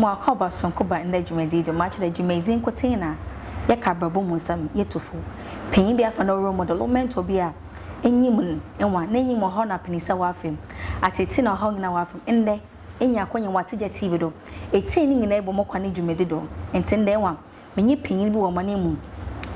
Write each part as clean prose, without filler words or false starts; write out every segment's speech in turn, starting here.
mo akọba sonko ba nda dwumadi de match da dwumadi nkotin na ye ka brabo mu nsam ye tofo panyin bi afa no role model mentor bi a enyim enwa na enyim ho na penisa wa afem ateti na ho na wa afem ende enya akonya wa Atigya TV do eti ni nyina ebo mokwa ne dwumadi do enti nda enwa menye panyin bi wo mane mu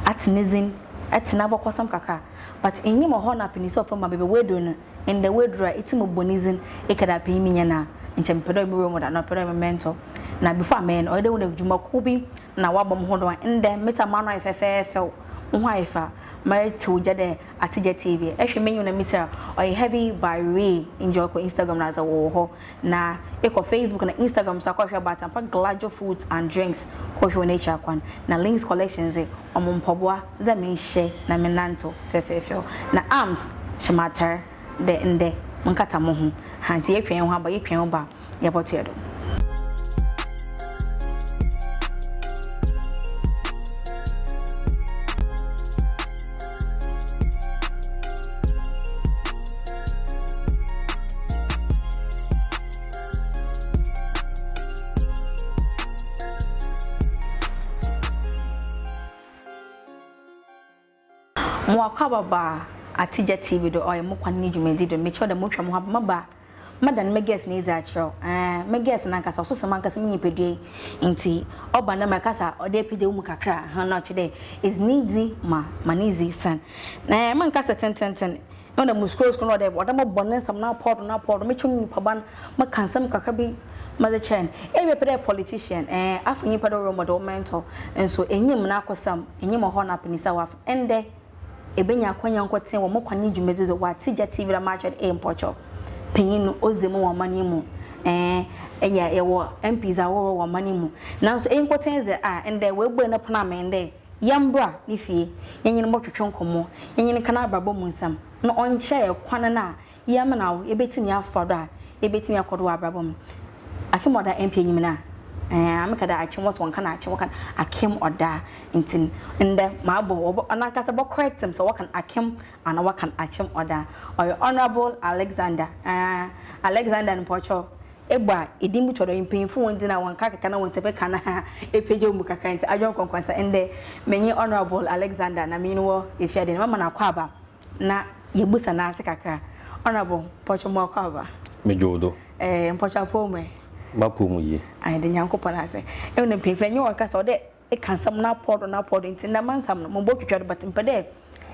atenezin atina bokosam kaka but enyim ho na penisa of ma bebe wedo no ende wedura eti mo bonizin ekada panyin mi nyana nchem pedo mi role model na pedo mi mentor na before men or they would juma kubi na wabom hodo and then meta mano ifefe ho ifa married to jade Atigya TV ehwe menyu na meter or heavy by way enjoy ko Instagram na za wo ho na eko Facebook na Instagram so akwa batan pa gladio foods and drinks ko hwe nature Kwan na links collections e omompoboa za me share na menanto fefefe na arms shematter de ende munkata mo ho hanti yetwen ho aba yetwen ho ba yeboto yedo mo akwa baba Atigya TV do oy mo kwan ni dwumadi do me cho da mo twam ho maba madan me guess na iza chro me guess na nkasa so sema nkasa me nyipedue nti oba na makasa ode pede mu kakra ha na chede is needy manizi san na man nkasa ten no na mu scroll no de oda mo bonne sam na pod me chum nipa ban ma kansam kakra bi mother chen e be pede politician afu nipa do role model mentor enso enyim na akosam enyim ho na penisa wa ende ebenya akwanya nkoten wo mokwane dwumezi zo wa Atigya TV la match mpocho penyin ozemu wo mani mu enya yewo MPs awo wo mani mu nanso enkoten ze ende we gbe na pona mende yambra ni fie yenyin mo twetwe nkomo yenyin kana ababo mu nsam no onche ekwan na yam na wo ebetimi afodo a ebetimi akodo ababo mu akim oda MP enyim na amekada akim was one kana akim wakan akim oda intin ende maabo anakasa bo correct him so wakan akim and wakan akim oda or honorable Alexander Npocho egba edimu chodo impinfu wondi na wanka kaka na wontepe kana epeje mu kaka nti Adwoa Nkonkonsa ende menye honorable Alexander na minwo efiade na mama na kwaba na yebusa na ase kaka honorable Npocho mu kwaba mejodo Npocho apome mapomu ye ai de nyankopon ase e ne mpemfa nyi wakasa ode e kansam na pod nti na mansam no mbo twetwa do batim pede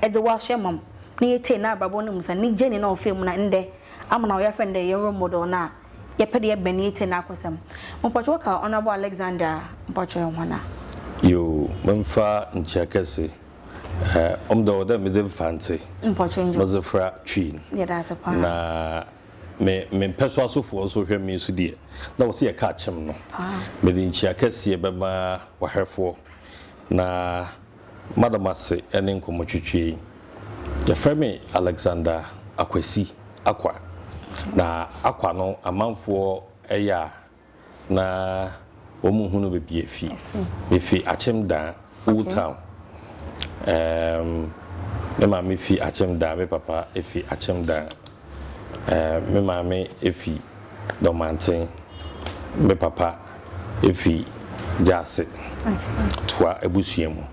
e de wa hye mam na yete na ababo no musa ni jeni na ofem na nde amana wo yafa nde ye role model na ye pede ye bani yete na akosam mpotwo ka honorable Alexander mpotwo hona yo memfa nchakase omdo oda me de fancy mpotwo njo mazafra twin ye da sepa na me peso asofo so hwe me so die na wo se ye ka chem no me de nchia kase be ma wa herfo na madamase ene nkomo twetwe ye frame Alexander AKWASI Acquah na Acquah no amanfo eya na omu hunu be biefi befi achem dan Old Town me ma me fi achem dan me papa efi achem dan me mame efi Domanten me papa efi Jase twa ebusuemu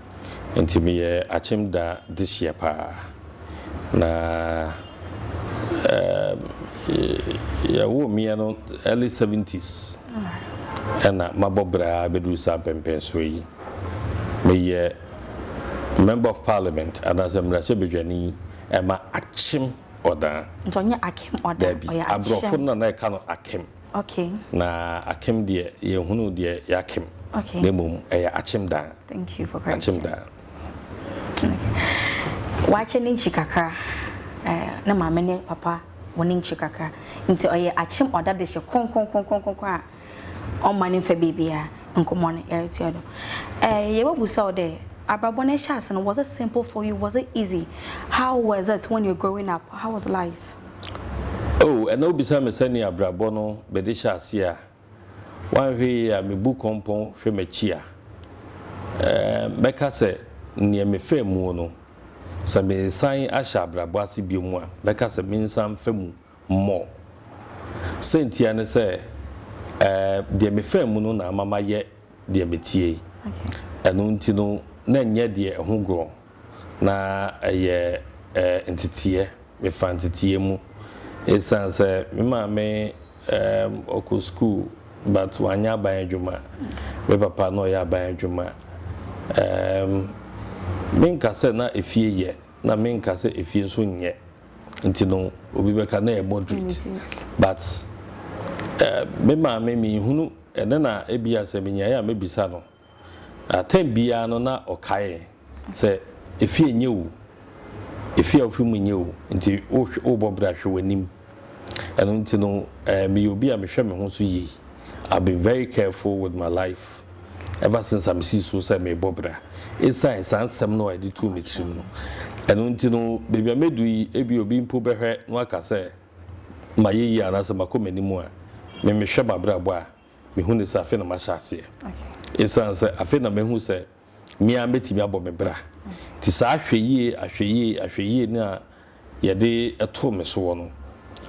enti me ye achem da this year pa na ya wo me no early 70s and mabobra bedu sa pempen so yi me ye member of parliament and as a mrase bedwani ema achem oda ntonye akim oda oya abrofo na ka no akim okay na akim de ye hunu de yakim okay demum eya achem dan thank you for correction achem dan wache ni chikaka na mama ne papa woni chikaka nti oye achem oda de she kon a on mani fa bibia nkomo ne eritiado ye wabusa ode Ababone Shasan, was it simple for you? Was it easy? How was it when you were growing up? How was life? Oh, and no beside me sending a brabono, bedisha sia. One way me book compon from a chia. Becca said, near me fair mono. Some sign Asha Brabasi Bumwa, Becca said, means some femu more. Saint Tiana say, de me fa mu no na mama ye de betie eno nti no na nya de ho gro na ye entitie me fa entitie mu esanse me ma me oku school but wanya ban adwuma me papa no ya ban adwuma minka se na efie ye na minka se efie so nye nti no obi beka na e moderate but me ma me hunu ene na ebia se me nya ya me bisa no atem bia no na okae se efie nye wu efie ofi mu nye wu nti wo bobra hwe wanim eno nti no me obi a me hwe me ho so yi. I've been very careful with my life ever since I'm so say me bobra inside sansem no I did to me trim no eno nti no baby amedu yi ebi obi mpo behwe no aka say ma yeyi anase makomani mu a me hwe babra bo a me hu ne sa afi na ma hyase okay esanse afi na me hu say me a metimi abo me bra ti sa ahweye na ye de eto me so no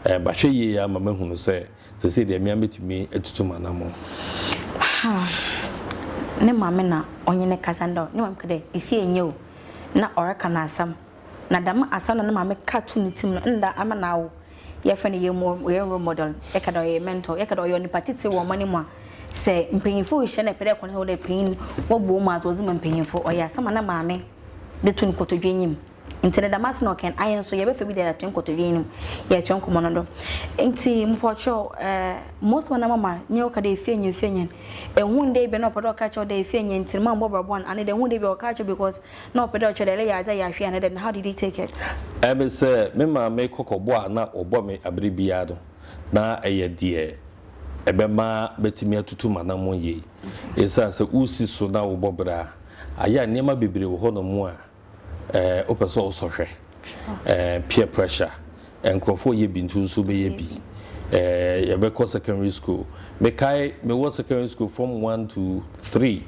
ba hweye ya ma mahu no say se de me a metimi etutu manamo ne mame na onye ne kasanda ne mam kede efie enye na oreka na asam na dama asam na mame ka tu ne tim no nda ama na wo ye fa ne ye role model ye kada ye mentor ye kada ye ni patite wo mani mu a se mpanyinfo hye na pede kono wo de panyin wo bo mu azo zima mpanyinfo oya asam na mame de tu nkotodwenyim nti da mas no ken ayen so ye be fa bi de tu nkotodwenyim ye twen komo no do nti mpocho most wana mama nye o kada efie nye ehunde be no podo ka cho de efie nye nti ma mbobra bon ane de hunde be o ka cho because no podo cho de le ya za ya hwe ane then how did he take it be say me ma me kokobo a na obo me abribia do na eye de ebe ma betimi atutu manamo ye esa se usi so na obobra aya niam bebre wo ho no mu a opeso osohwe peer pressure enkrofo ye bi ntu so be ye bi ye be ko secondary school me kai me was secondary school from 1 to 3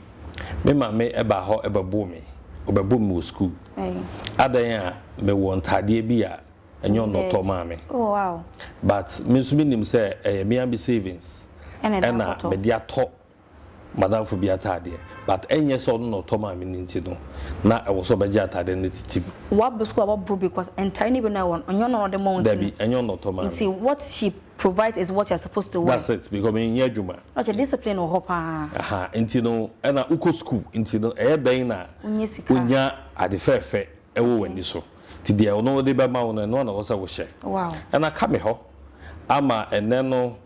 me ma me eba ho eba bo me obebo me school adan a me won tade bi a enyo no to ma me oh wow but me so minim say me am be savings and me dia to madam for be atade but enye so no to ma me nti no na e wo so be ja atade ne titib what be school about because entirely be na won onyo no de month that be enyo no to ma see what she provides is what you're supposed to work. That's it because me nya dwuma not a discipline or hopa aha nti no e na uko school nti no e ben na unya ade fefe e wo wani so ti dia ono de be ma wo no na wo sa wo hye wow and I come here ama and then no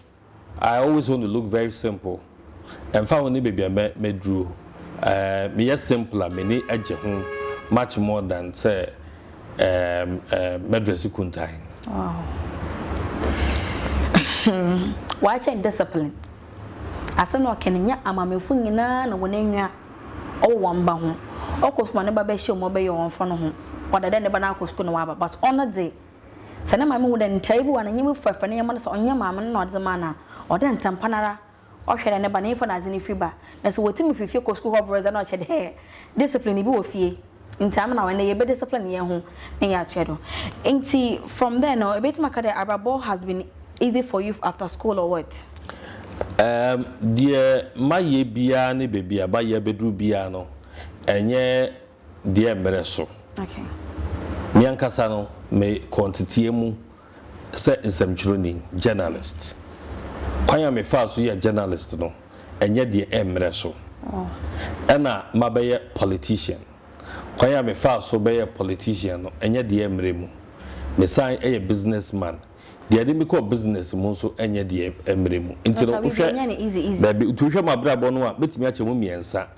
I always want to look very simple and found ni baby me drew me yes simpler me ni age ho much more than say medress kuntai wow why change discipline asa no kennya amamefu nyina na wonanwa o wamba ho okosuma ne baba hye mo be ye won fo no ho wadade ne ba na akosku no waba but on the say na mame wo den taibu wana nyim fafa ne yama so onye mame no odema na odan tampanara o hwere ne ba ne fo na azini fiba na so wotimi fifie kosku ho brother na o chede discipline bi wo fie ntam na wana ye be discipline ye ho na ya chedo nti from there no ebetima kada ababo has been easy for you after school or what dear my ye bia ne bebia ba ye bedru bia no enye de emre so okay mi ankasa no me quantity mu se nsamchuroni journalist kwanya me fa so ye journalist no enye de emre so oh ena mabaye politician kwanya me fa so be ye politician no enye de emre mu me sai e businessman the ade me business mo so enye de emre mu nti no easy baby to hwe mabra bo no a betimi ache mu miensa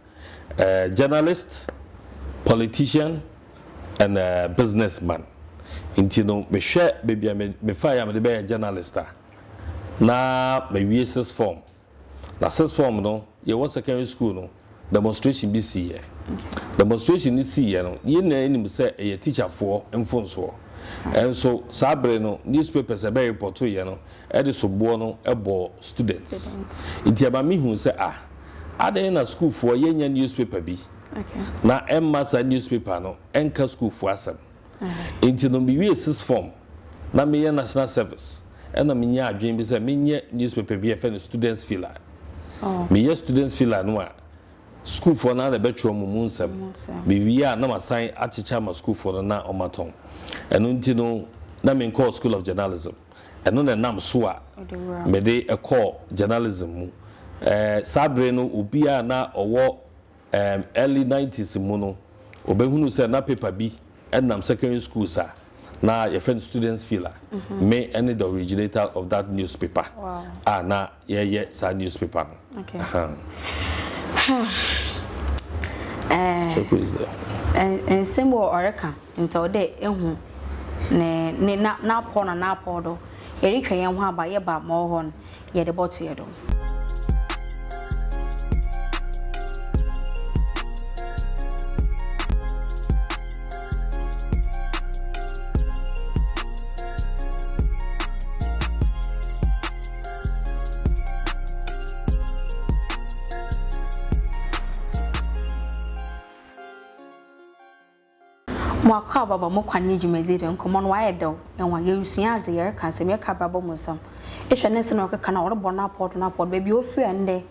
journalist politician and a businessman nti no me hwe baby me fa ya me be journalist na me wie six form na six form no ye was secondary school no demonstration bi si ye demonstration ni si ye no ye na enim se ye teacher for mfonso and so sabre no newspapers e be report ye no e de sobo no ebo students nti aba mi hu se adan na school for ye nya newspaper bi okay na emma sa newspaper no enka school for asem nti no bi wie six form na me ye national service and na me nya adwen bi se me nye newspaper bi e fe no students filler me yes students feel anwa school for na the betro munsem me wi a na masan achicha ma school for na omaton eno ntino na me call school of journalism eno na nam so a me dey a call journalism mu sabre no obi a na owo early 90s mu no obehunu say na paper bi enam secondary school sa na your friend students feel me any the originator of that newspaper na sa newspaper okay check is there and symbol oreka until day ehu ne na pon na podo eri twen ho aba ye ba mo hon ye de botu ye do Acquah baba mo Kwan ni dwumadi de nkomo no waye dew enwa ye rusua ade ye ka se me ka baba mo sam ehwe ne se no ka na orebo na port ba bi ofi ande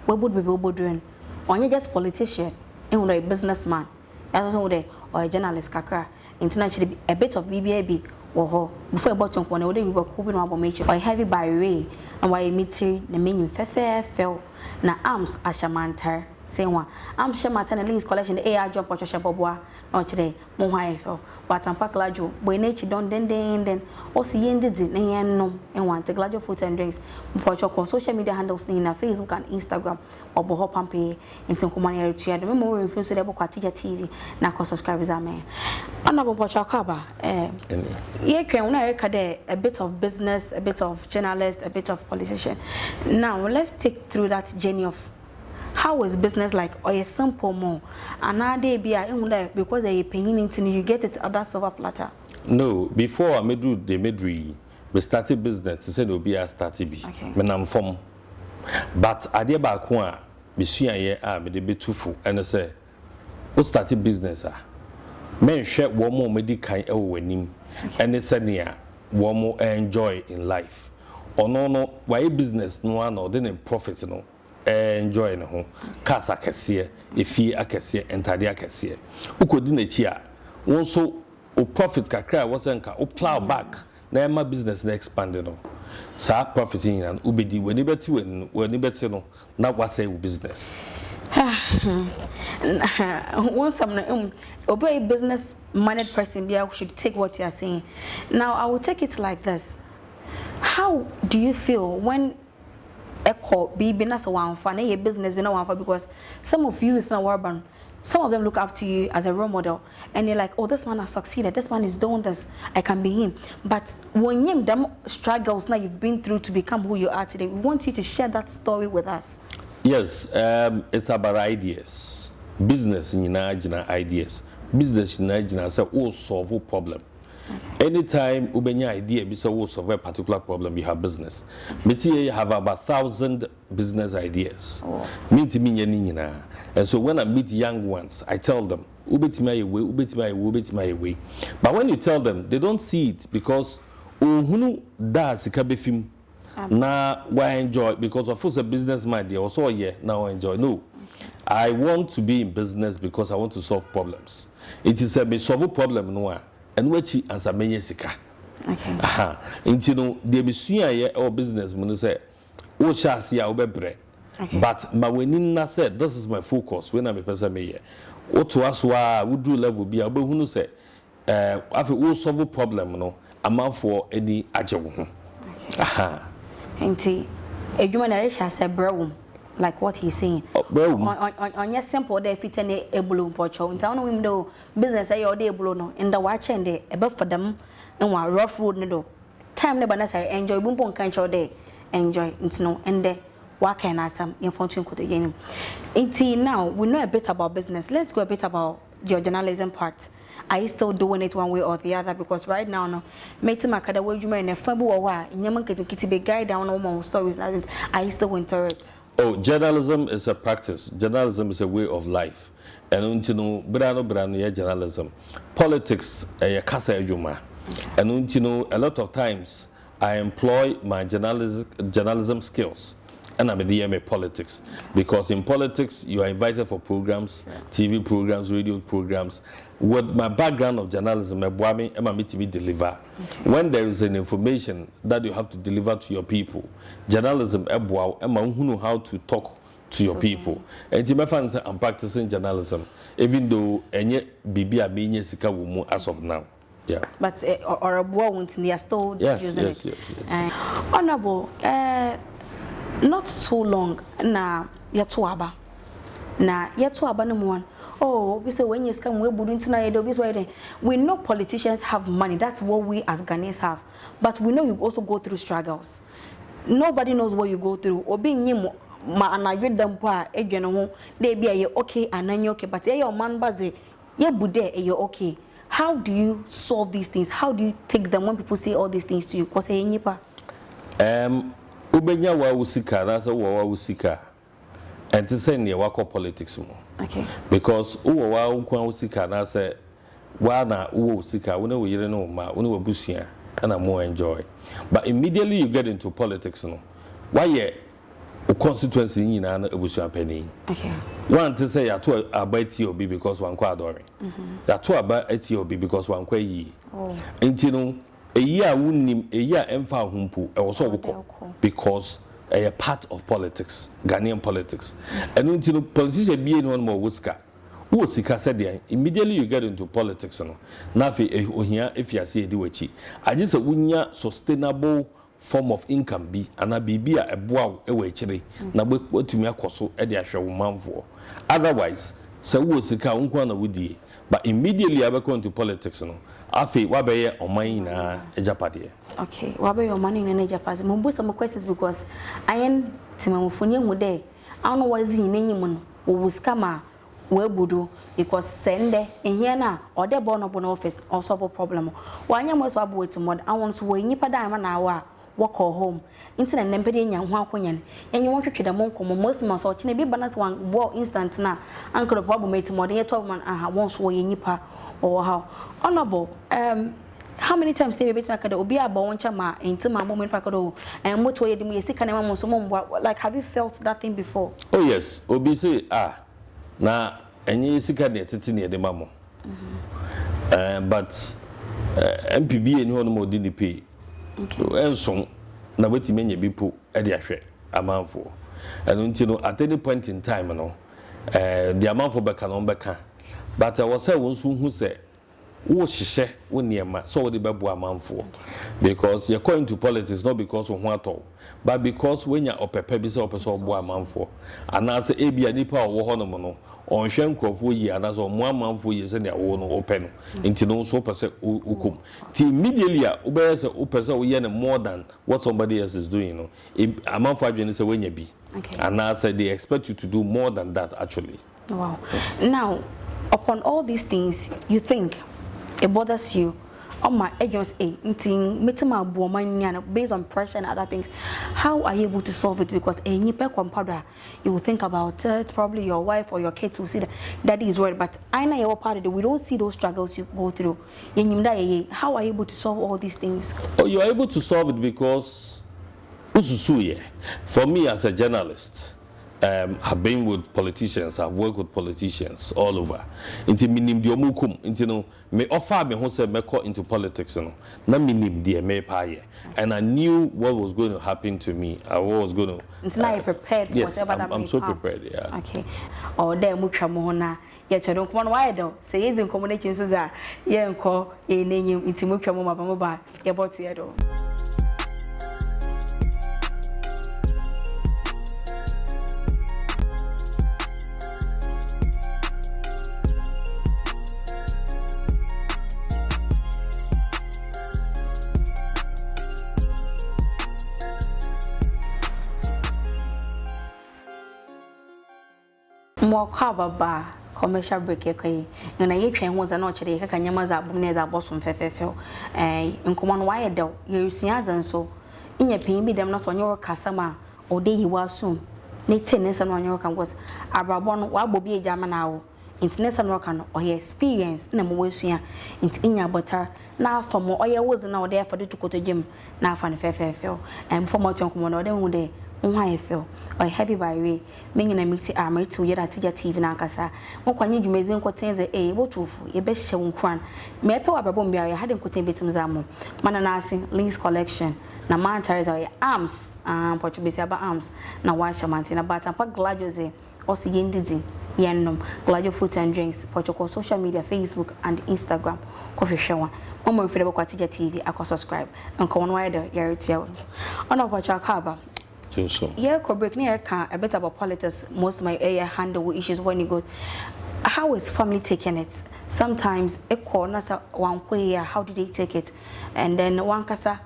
we be oboduen onye just politician and a businessman also de or a journalist kakra internationally a bit of BBAB or before about to one we were cooking about mechi or heavy by way and why meeting the menu fell na arms ashamantar saying one I'm shamatan at least collection the AI job or boboa or today mo high fell but I'm pack lajo boy nature don then also yended it no and want to gladio food and drinks for social media handles in Facebook and Instagram or boho pampe into command area the memory refuse to Atigya TV na subscribers are me honorable Pochakaba yeah can a bit of business, a bit of journalist, a bit of politician. Now let's take through that journey of how is business like or a simple more and now they be because they paying into you get it other silver platter. No, before I made we started business to say no be a started be when I'm from but I did back one me see a me be too full and I say what started business men share one more medical winning and they said near one more enjoy in life or no why business no one or then profit no enjoy no ho cars akese efi akese entade akese ukodi na chi a won so o profit kakra wasenka o plow back na ema business na expand no sa profit in and ubedi when beti no na wase business once some obey business minded person be I should take what you are saying. Now I will take it like this. How do you feel when Acquah be business one for a business be one for because some of you in urban some of them look up to you as a role model and you're like, oh, this man has succeeded, this man is doing this, I can be him. But when you them struggles now you've been through to become who you are today, we want you to share that story with us. Yes, it's about ideas. Business in ideas. Business in say will solve a problem. Anytime ubenya idea be so will solve a particular problem, you have business. Meti you have about 1,000 business ideas. Meet me and so when I meet young ones, I tell them ubeti my way. But when you tell them, they don't see it because uhunu da sikabefim. Now why enjoy because of course a businessman they also now enjoy. No, I want to be in business because I want to solve problems. It is a solve a problem no and which answer many sika. Okay. And you know they be suya or business when say oh shall see our bebre. But my when said this is my focus when I'm a person me what to us why would do level be able who say after all solve a problem no amount for any ajawu. Enti edwuma na resha say brewum like what he's saying on your simple dey fit any ebulu pocho nta no wim do business ay dey ebulu no nda wa chen dey ebe for them and wa rough road no do time ne bana say enjoy bumpo kan cho dey enjoy nti no ende wa kan na sam information ko dey yenim enti now we know a bit about business. Let's go a bit about your journalism part. Are you still doing it one way or the other? Because right now, no, making my kada way you may never wa nyaman kiti be guide down all my stories. Are you still into it? Oh, journalism is a practice. Journalism is a way of life. And you know, brano journalism. Politics a kasa ejuma. And you know, a lot of times I employ my journalism skills and I'm the politics, because in politics you are invited for programs, TV programs, radio programs. With my background of journalism, I'm meeting me deliver. When there is an information that you have to deliver to your people, journalism, who know how to talk to your people. And I'm practicing journalism, even though any BB are being as of now. Yeah. But or a boy they are still using it. Yes. Honorable, not so long na yatuaba. Na yatuaba number one. Oh, we say when you come, we know politicians have money. That's what we as Ghanaians have. But we know you also go through struggles. Nobody knows what you go through. Or being you, ma anagwe dampa, they be okay and then you okay. But your man baze, you bude, you're okay. How do you solve these things? How do you take them when people say all these things to you? Because ubenya wa usika, that's wa usika. And to say near wako politics more. Okay. Because wa unkwa usika na say na usika, we know ma, we busia, and I more enjoy. But immediately you get into politics, no. Why constituency in an ebusia penny. Okay. One to say ya to about TOB because one kwa adore. Ya to about TOB because one kwa yi. Oh. Intino a year wouldn't a year emfa humpu also because a part of politics, Ghanaian politics. And until politicians be no more wuska. Wusika said there, immediately you get into politics. No, Nafi if you see a duechi. I just a wunya sustainable form of income be and a baby a bow away chili. Na what to me a coso at the actual man for. Otherwise, so wusika unkwana woody. But immediately I go into politics. No, Afi wabe or mine a japadi. Okay, wabe your money in a japadi. Mumbu some questions because I am Timamufunia Mude. I don't know what is in any one who was kama webudu because sende in here now or they born up on office or solve a problem. Why am I so about to mod? I want to win you per diamond hour. Walk or home. Instead of nempering young Huaquinian, and you want to treat a monk or most of my sort in a big balance one war instant now. Uncle Bob made more than 12 months and once were in Yipa or how honorable. How many times they be back at the Obia Bonchama into my moment Pacado and what way do we see can like have you felt that thing before? Oh yes, Obi say now and you see can get near the mammo. But MPB and one more didn't pay. Okay. And so now what you mean you people at the affair amount for. And you know at any point in time, the amount for back on back. But I was saying who said, "Oh, she said, when near my so the babu amount for." Because you're going to politics not because of what all, but because when you're up a pebble up a so amount for. And as a be a nipa or honomono, on Shanko for ye, and as on 1 month for years and their own open into no so per se ukum. Immediately, obeys a upper more than what somebody else is doing. Amount for is a when you be. And I said they expect you to do more than that actually. Wow. Now, upon all these things, you think it bothers you on my agents based on pressure and other things. How are you able to solve it? Because you will think about it, probably your wife or your kids will see that is worried. But I know your part of it, we don't see those struggles you go through. How are you able to solve all these things? Oh, you are able to solve it because for me as a journalist, have been with politicians, I've worked with politicians all over. Into minim diomukum, into me offer me who said me caught into politics, na minim dia me paye. And I knew what was going to happen to me. I was going to. It's now you're prepared for whatever that may come. I'm so prepared, yeah. Okay. Or there mucha mohona. Yeah, you don't come on why though. Say it's in combination so that yeah, call a name into mucha moma, yeah, but yeah, though. More cover commercial break na ye twen ho za na ochire kaka nyama za bum na za bosom fefefew nkomo no waye dew ye usua za nso nya pin bi dem na so nyo kasama ode yi wasum ne tenesa no nyo kan gos abrabo no wa bobi eja mana wo intinesa no kan o ye experience na mo wasua intinya botar na afamo oye wozi na ode afade tukoto gem na afa ne fefefew format nkomo no ode hu de why I feel or heavy by way meaning I meet armored to yet Atigya TV na kasa mo kwanye dwumezi nkotenze botufu ye be hye Kwan me pe wa babom bia had nkoten betim zamo mana na ase links collection na man tires are arms Portuguese aba arms na washa mantina but ampa gladios osi yendidi yennom gladio food and drinks Portugal social media Facebook and Instagram coffee shower Omo mfere bako Atigya TV akwa subscribe nko won wide yeretia ona kwa chakaba so yeah ko break near can a bit about politics most of my area handle issues when you go how is family taking it sometimes a corner one way how did they take it and then one kasa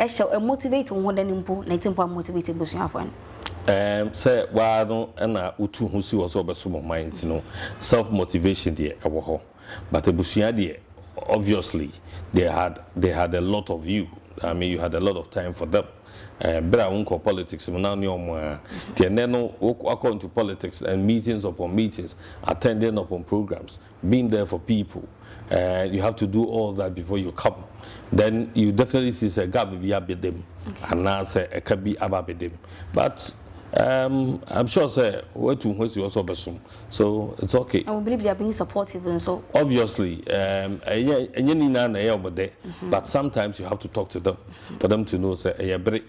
shall motivate one then impo 19 motivated busuafan say wa no na utu hu si wo so beso mo mind no self motivation there ewo ho but ebusua there obviously they had a lot of you. I mean, you had a lot of time for them. But I won't call politics. Now, according to politics and meetings upon meetings, attending upon programs, being there for people. You have to do all that before you come. Then you definitely see a gap be them, and now say a can be them. But I'm sure say where to where you also assume. So it's okay. I believe they are being supportive and so obviously but sometimes you have to talk to them for them to know say break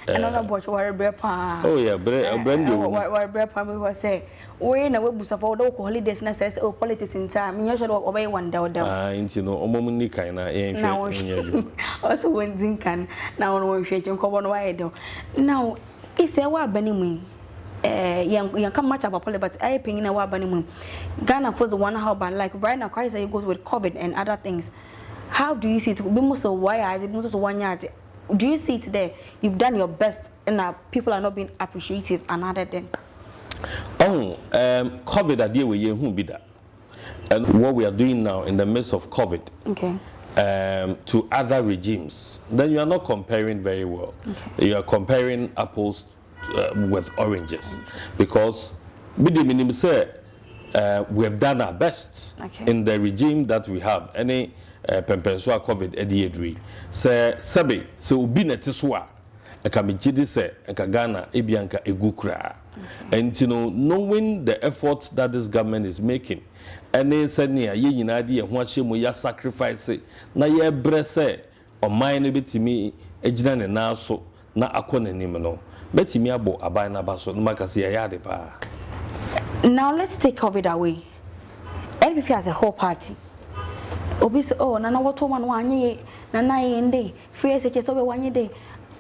and on about what pa oh yeah brand what pa me was say we na we busa for the holidays na says oh politics in time you should obey one down you know omomu ni kan na also when zinkan now on we hwe ko bon why do now is a wa banimu you can match about politics, but I ping in a wabanimu. Ghana for the one how but like right now, Kwai goes with COVID and other things. How do you see it? Be most of why I did most of 1 year. Do you see it there? You've done your best and people are not being appreciated another thing. COVID idea we who be that. And what we are doing now in the midst of COVID. Okay. To other regimes, then you are not comparing very well. Okay. You are comparing apples with oranges, because we have done our best in the regime that we have. Any pempensua COVID ediedri say sabe so ubi netiswa akamijidi se Ghana ebianka egukra. And you know, knowing the efforts that this government is making, and they said near ye yinadi and what she ya sacrifice na ye brese or mine bitimi ejina and now so na akone nimeno betimi abo abai na baso no makasi ya de pa. Now let's take COVID away. LPP as a whole party obi say oh nana what one wanye nana yende free SHS obi wanye day.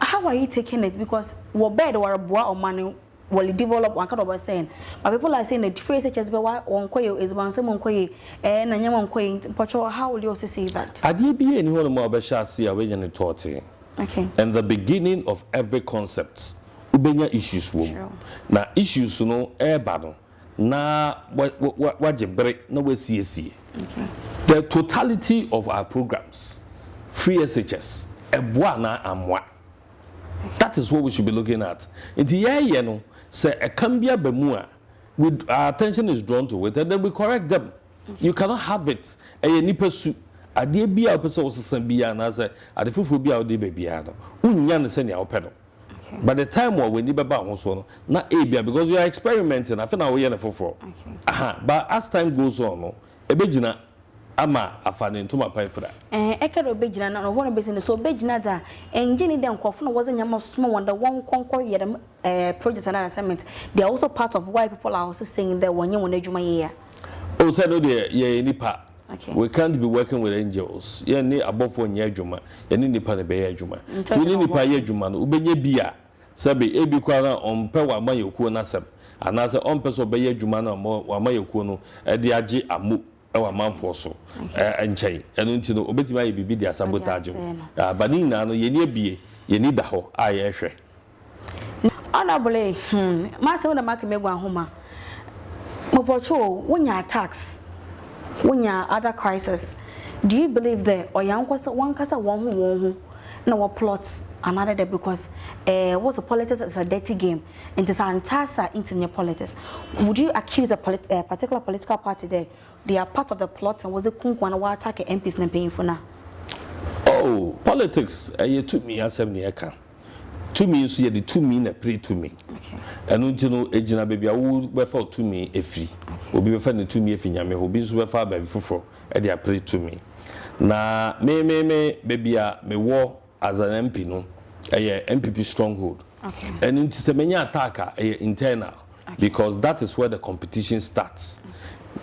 How are you taking it? Because what bed or boa or money will develop one kind of saying, but people are saying that free SHS be why on koyo is one some koye and anyone koye. But how will you also say that? I did be anyone more besha see away in the torty. Okay. And the beginning of every concept, ubenya issues wo. Na issues no battle. Na what you break no we see. Okay. The totality of our programs, free SHS, ebwana amwa. That is what we should be looking at. In the year, you know, say a cambia bemua, with our attention is drawn to it, and then we correct them. Okay. You cannot have it. A ni pursue. A dear be our person was some be an answer. At the full be our day baby. Unyan send your pedal. By the time when you baba also not abia because you are experimenting. I think we are for. But as time goes on, a bejina. Ama afane ntoma pai fra ekado bejina na no one business so bejina da engine dem kwofo no was nyama small wonder one conquer ye dem project and assignment. They are also part of why people are also saying that when you want adwuma ye. Oh say no dey ye nipa. Okay. We can't be working with angels. Ye ni abofo nya adwuma ye ni nipa ne be ye adwuma to ni nipa ye adwuma no ubenye bia sabe ebi kwa na ompe wa mayokuo na seb anase ompe so be ye adwuma na wa mayokuo no e de age amu our man for so and chain and until no obetima ye bibi dia sabotage but ni na no ye ni bie ye ni da ho a ye hwe honorable ma se wona make megwa homa mo pocho wonya attacks wonya other crisis. Do you believe that or yankwasa one kasa one hu na what plots another day because what's a politics is a dirty game and it's an entire into your politics? Would you accuse a particular political party there they are part of the plot and was it Kwan wa attack MPs na paying for now? Oh, politics you took me as 7 years to me so ye the to me na pray to me enu nti no ejina baby awu be fa to me efri obi be fa ne to me efi nyame obi so be fa baby foforo e dey pray to me na me baby a me wo as an MP no MPP stronghold enu nti se menya attack internal because that is where the competition starts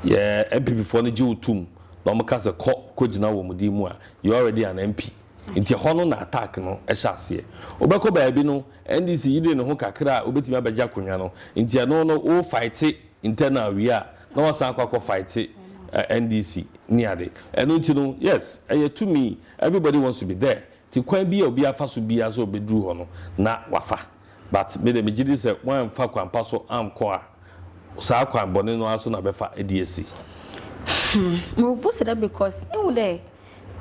MPP for ne jiw tum na mo ka se ko jina wo mudi mu a you already an MP nti hono na attack no e hyase obekọ baabi no NDC yide ne ho kakra obetimi abaja konwa no nti no o fight internal we a na wasan akọ fight NDC niade eno nti no yes to me everybody wants to be there ti kwan bi obi afa so bi aso obedru ho no na wafa but me de me gidi se wan fa kwan pa so amko a sa kwan bone no aso na befa EDC mo post that because in there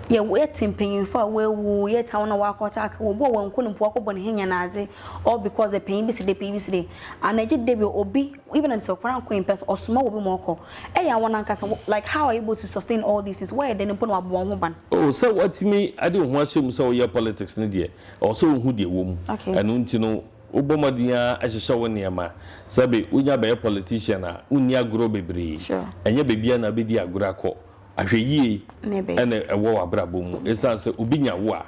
ye waiting paying for where we yet town na wakota wo bo won kunu po akobọ ne henya na ade all because the paying BCD and I did debut obi even in so kwan in person or small obi moko ya won ankasa like how are you able to sustain all this is where then put wabo ho ban so what me I don't want to so your politics ne there also hu de wo mu anu nti no obomadia ehihye wo niema sabe unya be politician a unia agro bebre enye bebia na bedi agro akọ ahweyie ene ewo abrabo mu esanse obinya wo a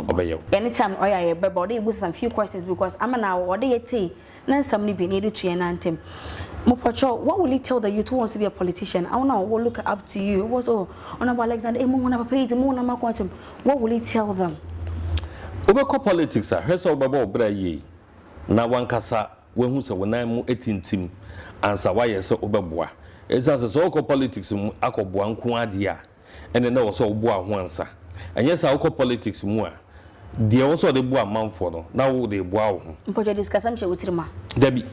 obeyo anytime oya ye bebo dey some few questions because am na wo dey yete na nsam ni bi need to na ntem Mopocho, what will you tell the youth who wants to be a politician? I want to look up to you. What's Honorable Alexander? What will you tell them? Obeko politics a hwese obebo obra ye na wankasa wehu se wonan mu etintim ansa waye se obeboa ezase so oko politics mu akoboa nko ade a ene na wo so oboa ho ansa enye sa oko politics mu a de wo so de boa manfo no na wo de boa wo ho mpojo discuss am she wotirima dabi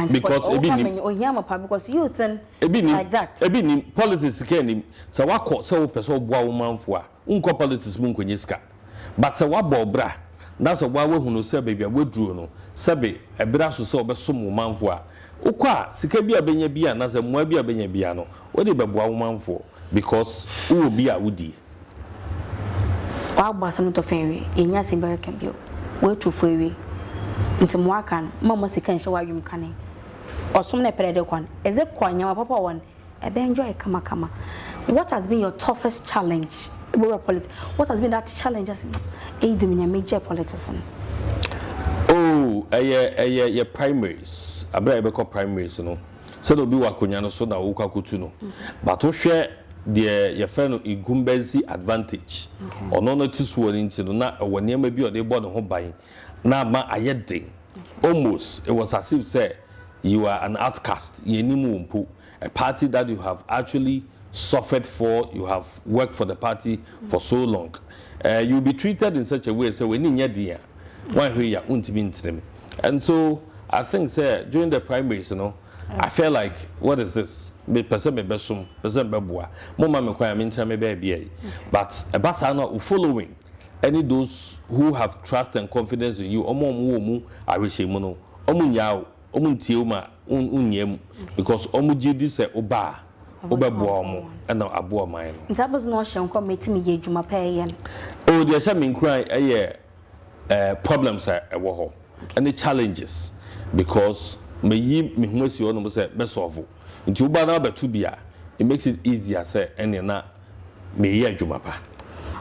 because ebi ni ohia pa because youth and like that ebi ni politics ke ni sa wakọ se wo pese oboa wo manfo a unko politics mu nkonye ska but se wabo bra that's why we hunu se baby wedru no sebe ebra so se obesom wo manfo a ukwa sika bia benya bia na se moa bia benya bia no wo de beboa wo manfo because wo bia wudi wa gba sam to fenwe enya se mbere kan bio we tu fenwe nti moa kan mama sika nche wa yum kan osom na perede kwan eze kwanya wa papa won ebe enjoy kama what has been your toughest challenge what has been that challenge as a major politician? Oh, a primaries. Abra ebe primaries no. So do be wakonya no so na wo kwakutu no. But wo hwe de your friend incumbency advantage. Ono no tisuo ni nti no na wone ma bi o de board ho ban. Na ma ayede. Almost it was as if say you are an outcast. Yenimu mpo. A party that you have actually suffered for, you have worked for the party for so long. You'll be treated in such a way, so when in dia, and so I think, sir, during the primaries, you know, I felt like, what is this? But a basana following any those who have trust and confidence in you, because this oba. Obeboa mo na aboa man no ntabos no hye nko metimi ye adwuma pa yen oh there say me cry problems wo ho and the challenges because me hu asi ono say be solve nti uba na betu bia it makes it easier say ene na me ye adwuma pa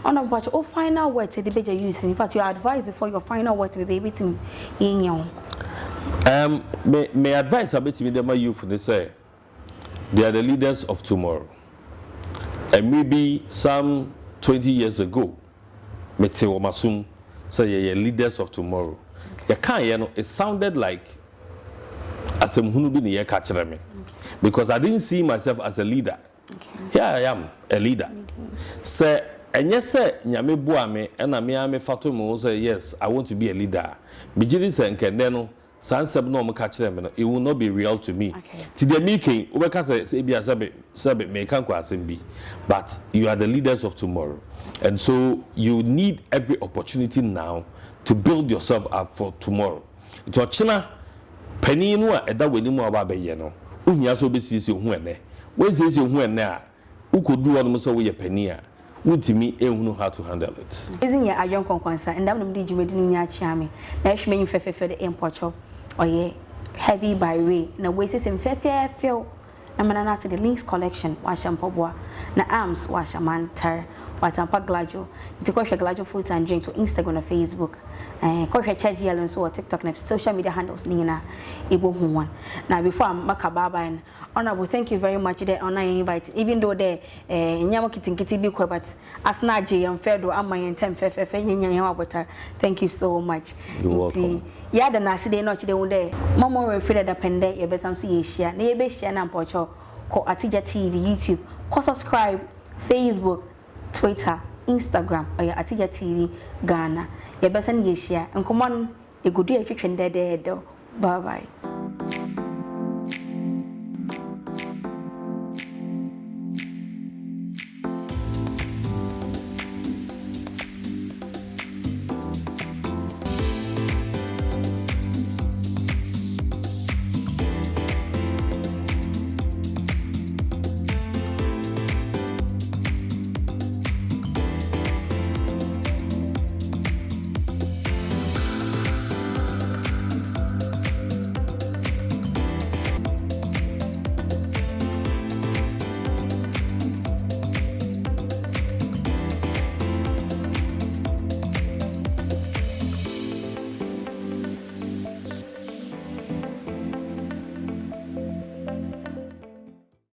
ono but o final word to the beja use in fact your advice before your final word to be able to yin me advice about me dem youth they say they are the leaders of tomorrow. And maybe some 20 years ago, Mete Omasum say you're leaders of tomorrow. It sounded like as a Mhunubi catcher me. Because I didn't see myself as a leader. Here I am, a leader. Say, and yes, sir, Nyame Buame, and Amiame Fatumo say, yes, I want to be a leader. Bijiri say, Kendeno. Sansab no mo catch them it will not be real to me. To the making, Ubeka say be sabe me can be. But you are the leaders of tomorrow. And so you need every opportunity now to build yourself up for tomorrow. To China penny no eda weni mo aba be ye no. Unya so be sisi hu ene. When sisi hu ene a ukodu won mo so we penny a wontimi ehunu how to handle it. Isn't ya Adwoa Nkonkonsa and I'm the jumedi ni achiame. Na ehme yin fefefe de imporcho oye heavy by way na we say fefe feel na manana say the links collection wa shampobwa na arms wa shamantar wa tampa glajo nti ko hwe glajo food and drinks on Instagram na Facebook ko hwe charge yellow so TikTok na social media handles ni na ebo hu one na before makababa honorable thank you very much there on invite even though there nyamo kitinkiti bi ko but asna je yam fedo amayen tem fefe nyanya wabota thank you so much. You're welcome. Ya da na aside no chide wo there mama we feel depende ye besan so ye share na ye be share na mpocho ko Atigya TV YouTube ko subscribe Facebook Twitter Instagram or Atigya TV Ghana ye besan ye share nkomon egudu e twetwe ndede bye bye.